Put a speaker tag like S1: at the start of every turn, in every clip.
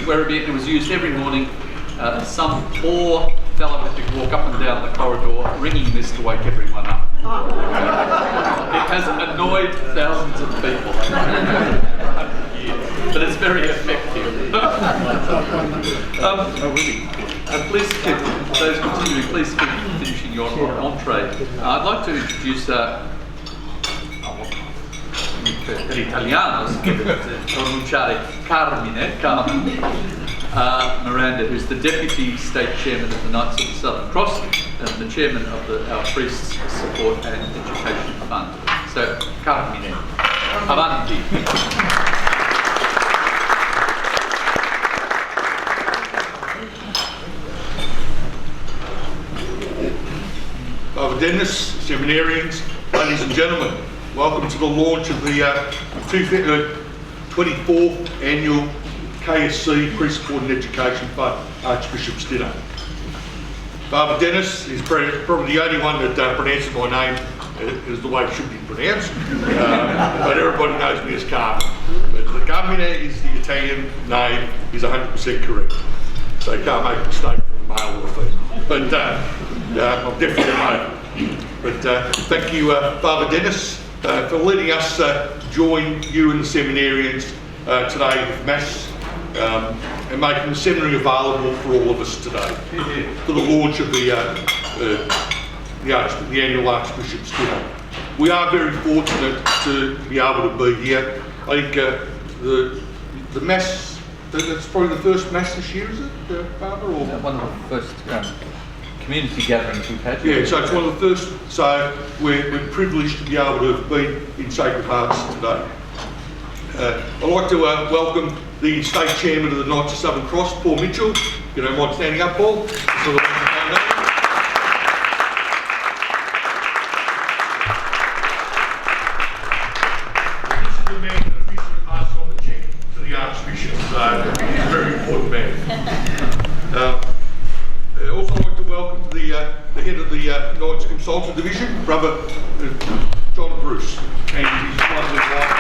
S1: Werribee, and it was used every morning. Some poor fellow had to walk up and down the corridor ringing this to wake everyone up. It has annoyed thousands of people. But it's very effective. Please keep, those continuing, please keep finishing your entree. I'd like to introduce per italiano si deve pronunciare Carmine Miranda, who's the Deputy State Chairman of the Knights of the Southern Cross and the Chairman of our Priests Support and Education Fund. So, Carmine, avanti.
S2: Father Dennis, seminarians, ladies and gentlemen, welcome to the launch of the 24th annual KSC Support and Education Fund Archbishop's Dinner. Father Dennis is probably the only one that pronounces my name as the way it should be pronounced, but everybody knows me as Carmine. But the Carmine is the Italian name, is 100% correct. So you can't make a mistake from a male or a female. But I'm definitely a male. But thank you, Father Dennis, for letting us join you and the seminarians today with Mass and making the seminary available for all of us today for the launch of the annual Archbishop's Dinner. We are very fortunate to be able to be here. I think the Mass, that's probably the first Mass this year, is it, Father? Or?
S1: One of the first community gatherings we've had.
S2: Yeah, so it's one of the first, so we're privileged to be able to be in Sacred Hearts today. I'd like to welcome the State Chairman of the Knights of Southern Cross, Paul Mitchell. If you don't mind standing up, Paul. This is the man that officially passed on the cheque to the Archbishop, so he's a very important man. I'd also like to welcome the head of the Knights Consultant Division, Brother John Bruce, and his lovely wife.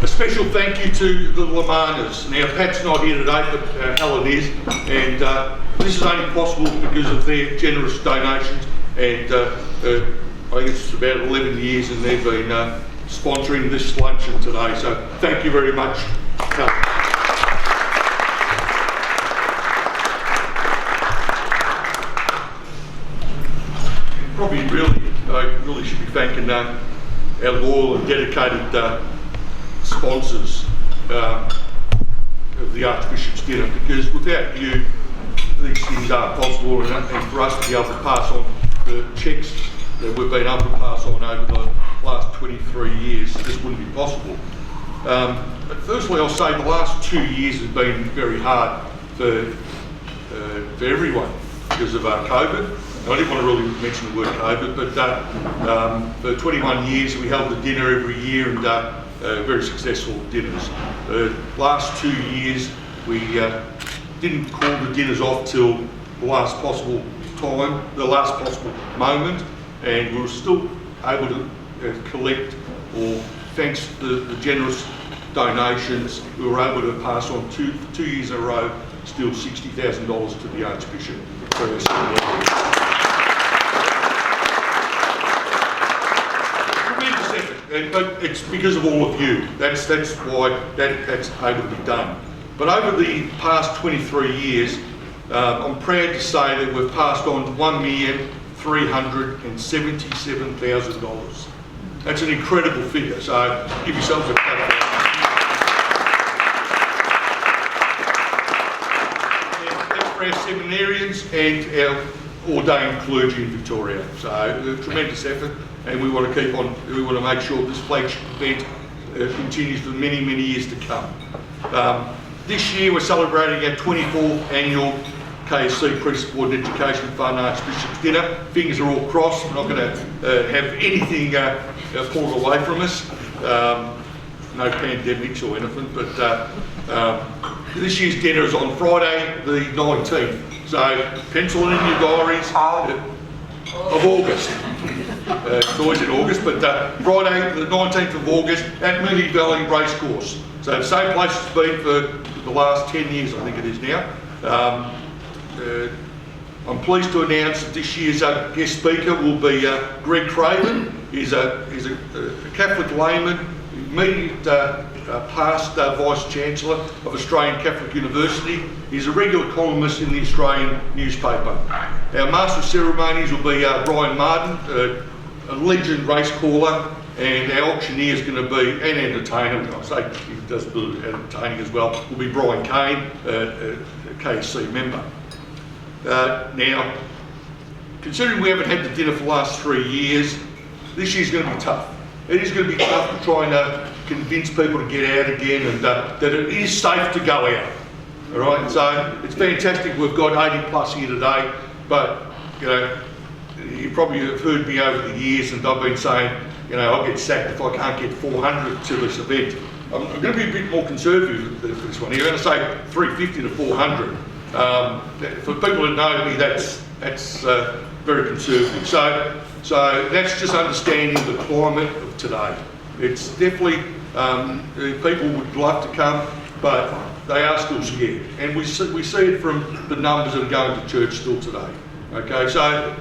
S2: A special thank you to the Lamanas. Now, Pat's not here today, but Helen is, and this is only possible because of their generous donations, and I think it's about 11 years and they've been sponsoring this luncheon today, so thank you very much, Helen. Probably I really should be thanking our loyal and dedicated sponsors of the Archbishop's Dinner, because without you these things aren't possible, and for us to be able to pass on the cheques that we've been able to pass on over the last 23 years, this wouldn't be possible. But firstly, I'll say the last 2 years has been very hard for everyone because of COVID. I didn't want to really mention the word COVID, but for 21 years we held the dinner every year, and very successful dinners. Last 2 years we didn't call the dinners off till the last possible time, the last possible moment, and we were still able to collect, or thanks to the generous donations, we were able to pass on two years in a row still $60,000 to the Archbishop for our seminary. But it's because of all of you. That's why that's able to be done. But over the past 23 years, I'm proud to say that we've passed on $1,377,000. That's an incredible figure. So give yourselves a clap. That's for our seminarians and our ordained clergy in Victoria. So a tremendous effort. And we want to keep on, we want to make sure this flagship event continues for many, many years to come. This year we're celebrating our 24th annual KSC Support and Education Fund Archbishop's Dinner. Fingers are all crossed, we're not going to have anything pulled away from us. No pandemics or anything, but this year's dinner is on Friday the 19th. So pencil it in your diaries of August. It's always in August, but Friday the 19th of August at Moonee Valley Racecourse. So the same place it's been for the last 10 years, I think it is now. I'm pleased to announce that this year's guest speaker will be Greg Craven. He's a Catholic layman, immediate past Vice-Chancellor of Australian Catholic University. He's a regular columnist in the Australian newspaper. Our Master of Ceremonies will be Brian Martin, a legend race caller, and our auctioneer is going to be, and entertainer, I say he does a bit of entertaining as well, will be Brian Kane, a KSC member. Now, considering we haven't had the dinner for the last 3 years, this year's going to be tough. It is going to be tough to try and convince people to get out again, and that it is safe to go out. All right, so it's fantastic. We've got 80 plus here today, but you know, you probably have heard me over the years, and I've been saying, you know, I'll get sacked if I can't get 400 to this event. I'm going to be a bit more conservative for this one. You're going to say 350 to 400. For people that know me, that's very conservative. So that's just understanding the climate of today. It's definitely, people would love to come, but they are still scared. And we see it from the numbers that are going to church still today. Okay, so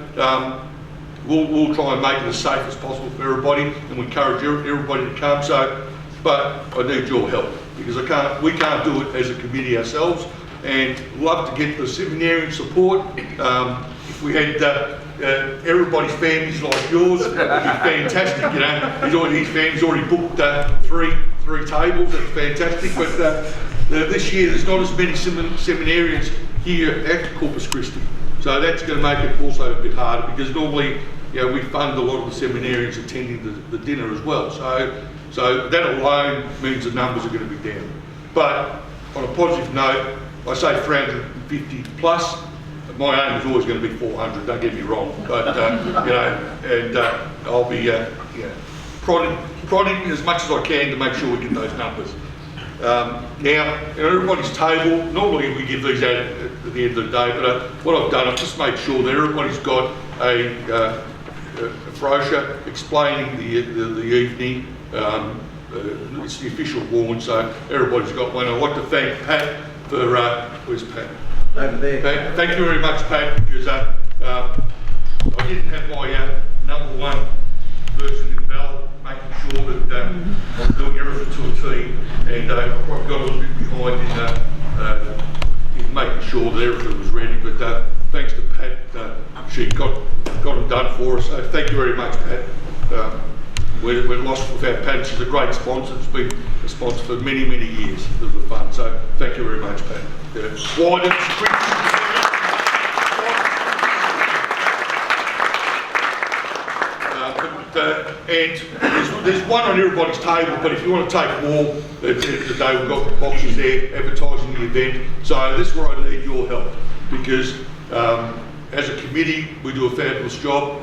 S2: we'll try and make it as safe as possible for everybody, and we encourage everybody to come. So, but I need your help, because we can't do it as a committee ourselves, and love to get the seminarian support. If we had everybody's families like yours, it'd be fantastic. You know, his family's already booked three tables. That's fantastic. But this year there's not as many seminarians here at Corpus Christi, so that's going to make it also a bit harder, because normally, you know, we fund a lot of the seminarians attending the dinner as well. So that alone means the numbers are going to be down. But on a positive note, I say 350 plus. My aim is always going to be 400. Don't get me wrong, but you know, and I'll be prodding as much as I can to make sure we get those numbers. Now, at everybody's table, normally we give these out at the end of the day, but what I've done, I've just made sure that everybody's got a brochure explaining the evening. It's the official warn, so everybody's got one. I'd like to thank Pat for, where's Pat?
S3: Over there.
S2: Pat, thank you very much, Pat, because I didn't have my number one person in Bell making sure that I was doing everything to a T, and I probably got a little bit behind in making sure that everything was ready, but thanks to Pat, she got them done for us, so thank you very much, Pat. We're lost without Pat. She's a great sponsor. It's been a sponsor for many, many years of the fund. So thank you very much, Pat. And there's one on everybody's table, but if you want to take more, today we've got boxes there advertising the event. So this is where I need your help, because as a committee we do a fabulous job.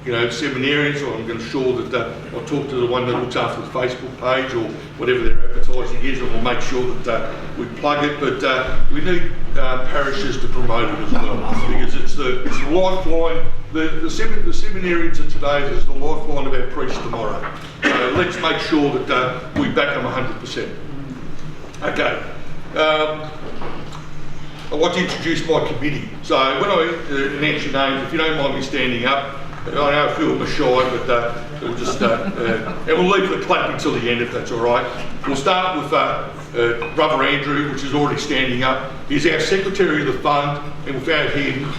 S2: You know, seminarians, I'm going to ensure that I'll talk to the one that looks after the Facebook page or whatever their advertising is, and we'll make sure that we plug it. But we need parishes to promote it as well, because it's the lifeline. The seminarians of today is the lifeline of our priests tomorrow. So let's make sure that we back them 100%. Okay. I'd like to introduce my committee. So when I announce your names, if you don't mind me standing up, I know I feel shy, but we'll just, and we'll leave the clapping till the end if that's all right. We'll start with Brother Andrew, which is already standing up. He's our secretary of the fund, and without him,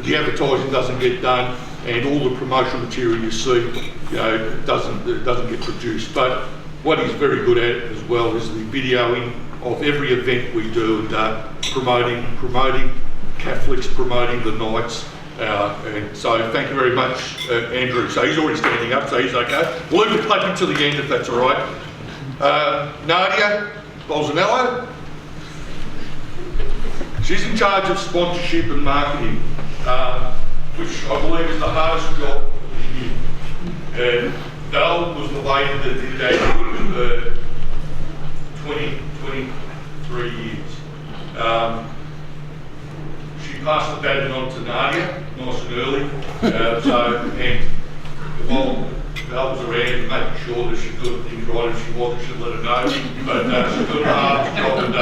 S2: the advertising doesn't get done, and all the promotional material you see, you know, doesn't get produced. But what he's very good at as well is the videoing of every event we do, and promoting Catholics, promoting the nights. And so thank you very much, Andrew. So he's already standing up, so he's okay. We'll leave the clapping to the end if that's all right. Nadia Bolsonaro. She's in charge of sponsorship and marketing, which I believe is the hardest job in here. And Val was the lady that did that for 23 years. She pass the baton on to Nadia, nice and early. And while Val was around, making sure that she's doing things right, if she wasn't, she'd let her know. But she's doing a hard job, and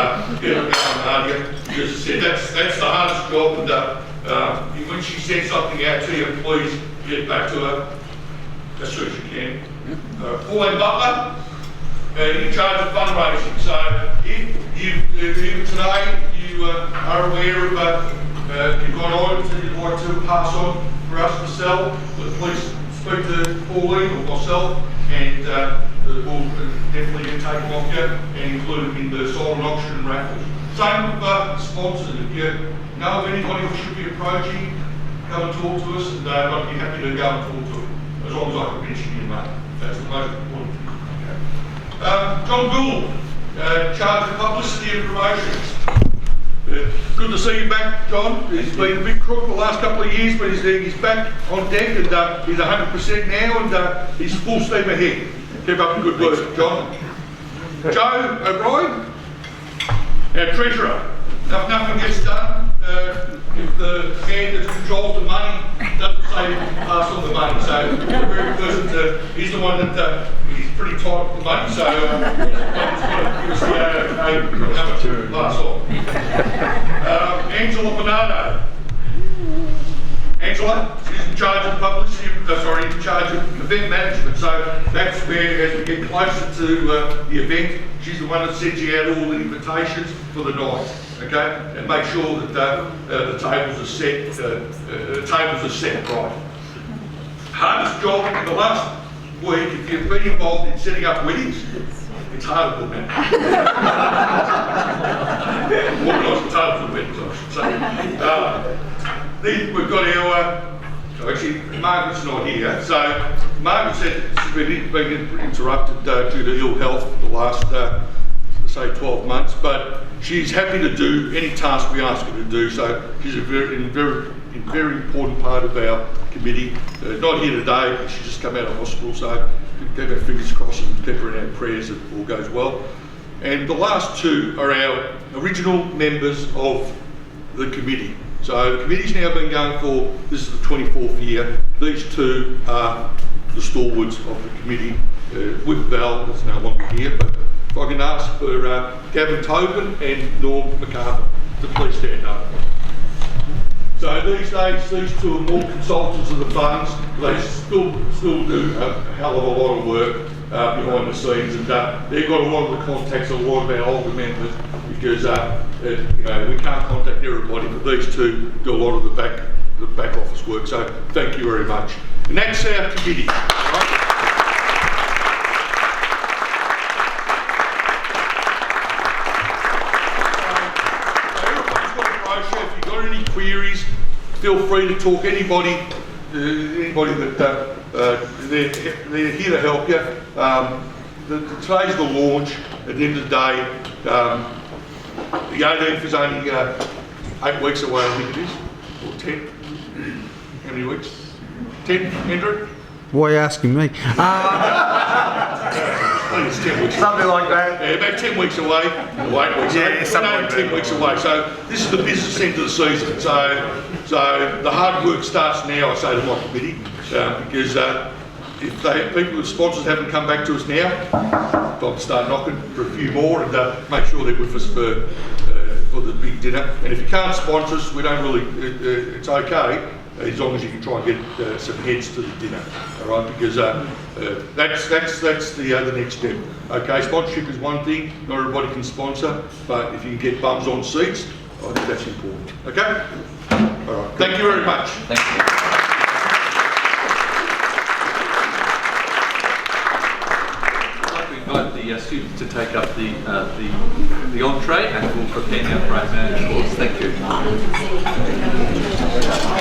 S2: get her going, Nadia. As I said, that's the hardest job, and when she sends something out to you, please get back to her as soon as you can. Pauline Butler, in charge of fundraising. So if even today you are aware of you've got items that you'd like to pass on for us to sell, please speak to Pauline or myself, and we'll definitely take them off you and include them in the silent auction and raffles. Same with sponsors. If you know of anybody who should be approaching, come and talk to us, and I'd be happy to go and talk to them, as long as I can mention your name. That's the most important thing. John Gould, charge of publicity and promotions. Good to see you back, John. He's been a bit crook the last couple of years, but he's back on deck, and he's 100% now, and he's full steam ahead. Keep up the good work, John. Joe O'Brien, our treasurer. Nothing gets done if the man that controls the money doesn't say pass on the money. So we're very pleasant. He's the one that he's pretty tight with the money, so he's the one that's got to give us the number to pass on. Angela Bernardo. Angela, she's in charge of publicity, in charge of event management. So that's where, as we get closer to the event, she's the one that sends you out all the invitations for the night, okay? And make sure that the tables are set right. Hardest job in the last week, if you've been involved in setting up weddings, it's harder than that. Organising tables for weddings, I should say. Then we've got actually Margaret's not here, so Margaret said she's been interrupted due to ill health the last, say 12 months, but she's happy to do any task we ask her to do, so she's a very important part of our committee. Not here today, but she's just come out of hospital, so keep our fingers crossed and keep her in our prayers that all goes well. And the last two are our original members of the committee. So the committee's now been going for, this is the 24th year. These two are the stalwarts of the committee. With Val, that's no longer here, but if I can ask for Gavin Tobin and Norm MacArthur to please stand up. So these days, these two are more consultants of the funds. They still do a hell of a lot of work behind the scenes, and they've got a lot of the contacts of a lot of our older members, because we can't contact everybody, but these two do a lot of the back office work. So thank you very much. And that's our committee. Right? Queries, feel free to talk anybody that they're here to help you. Today's the launch. At the end of the day, the 18th is only 8 weeks away, I think it is, or 10. How many weeks? 10, Andrew?
S3: Why are you asking me?
S2: I think it's 10 weeks.
S3: Something like that.
S2: Yeah, about 10 weeks away, or 8 weeks away.
S3: Yeah, something like
S2: 10 weeks away. So this is the business end of the season. So the hard work starts now, I say to my committee, because if people, the sponsors haven't come back to us now, time to start knocking for a few more, and make sure they're with us for the big dinner. And if you can't sponsor us, we don't really, it's okay, as long as you can try and get some heads to the dinner, all right? Because that's the next step. Okay, sponsorship is one thing. Not everybody can sponsor, but if you can get bums on seats, I think that's important. Okay. All right. Thank you very much.
S1: Thank you. I'd like to invite the students to take up the entree, and we'll prepare now for our main course. Thank you.